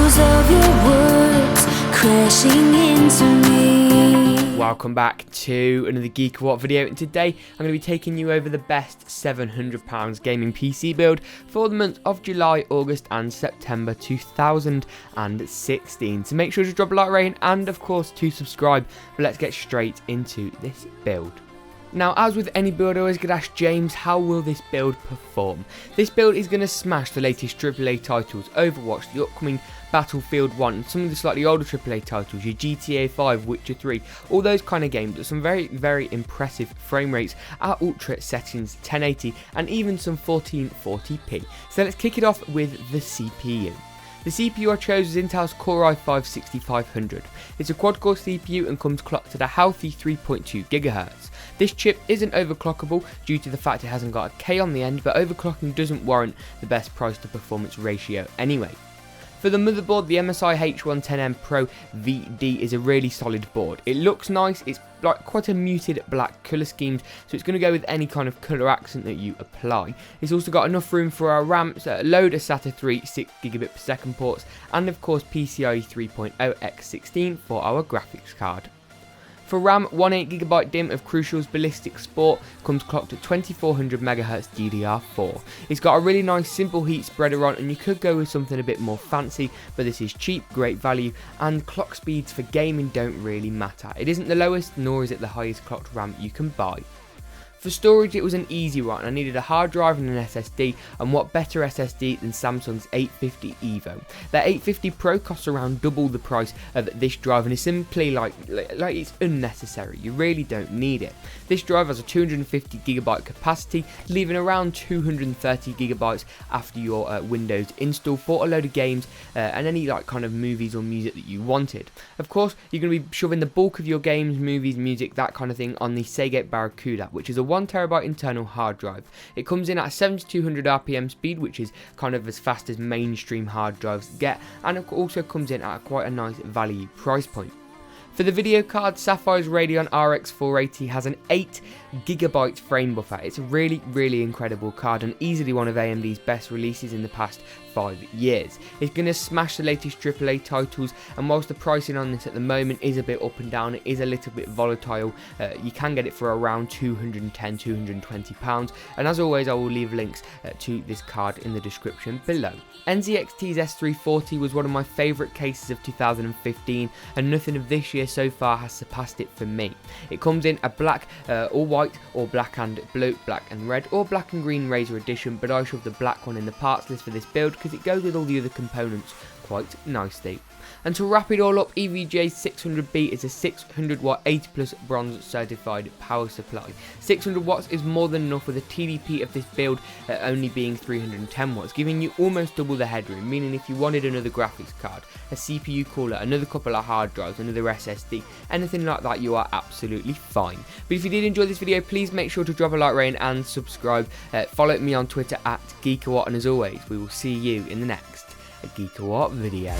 echoes of your words crashing into me. Welcome back to another GeekaWhat video, and today I'm going to be taking you over the best £700 gaming PC build for the months of July, August and September 2016. So make sure to drop a like rating and of course to subscribe, but let's get straight into this build. Now, as with any build, I always get asked, James, how will this build perform? This build is going to smash the latest AAA titles, Overwatch, the upcoming Battlefield 1, and some of the slightly older AAA titles, your GTA 5, Witcher 3, all those kind of games, but some very impressive frame rates at ultra settings, 1080, and even some 1440p. So let's kick it off with the CPU. The CPU I chose is Intel's Core i5-6500. It's a quad-core CPU and comes clocked at a healthy 3.2 GHz. This chip isn't overclockable due to the fact it hasn't got a K on the end, but overclocking doesn't warrant the best price to performance ratio anyway. For the motherboard, the MSI H110M-ProVD is a really solid board. It looks nice, it's like quite a muted black colour scheme, so it's going to go with any kind of colour accent that you apply. It's also got enough room for our RAM, so a load of SATA 3 6GB/s ports, and of course PCIe 3.0x16 for our graphics card. For RAM, one 8GB DIMM of Crucial's Ballistix Sport comes clocked at 2400 MHz DDR4. It's got a really nice simple heat spreader on, and you could go with something a bit more fancy, but this is cheap, great value, and clock speeds for gaming don't really matter. It isn't the lowest, nor is it the highest clocked RAM you can buy. For storage, it was an easy one. I needed a hard drive and an SSD, and what better SSD than Samsung's 850 EVO. Their 850 Pro costs around double the price of this drive and is simply like it's unnecessary. You really don't need it. This drive has a 250GB capacity, leaving around 230GB after your Windows install for a load of games and any like kind of movies or music that you wanted. Of course, you're going to be shoving the bulk of your games, movies, music, that kind of thing on the Seagate Barracuda, which is a 1TB internal hard drive. It comes in at a 7200 RPM speed, which is kind of as fast as mainstream hard drives get, and it also comes in at quite a nice value price point. For the video card, Sapphire's Radeon RX 480 has an 8GB frame buffer. It's a really incredible card and easily one of AMD's best releases in the past 5 years. It's going to smash the latest AAA titles, and whilst the pricing on this at the moment is a bit up and down, it is a little bit volatile. You can get it for around £210–220, and as always I will leave links to this card in the description below. NZXT S340 was one of my favourite cases of 2015, and nothing of this year so far has surpassed it for me. It comes in a black or white, or black and blue, black and red, or black and green Razor edition, but I shoved the black one in the parts list for this build because it goes with all the other components quite nicely. And to wrap it all up, EVGA 600B is a 600W 80+ bronze certified power supply. 600 watts is more than enough, with a TDP of this build only being 310 watts, giving you almost double the headroom, meaning if you wanted another graphics card, a CPU cooler, another couple of hard drives, another SSD, anything like that, you are absolutely fine. But if you did enjoy this video, please make sure to drop a like rating and subscribe. Follow me on Twitter at GeekaWhat, and as always, we will see you in the next GeekaWhat video.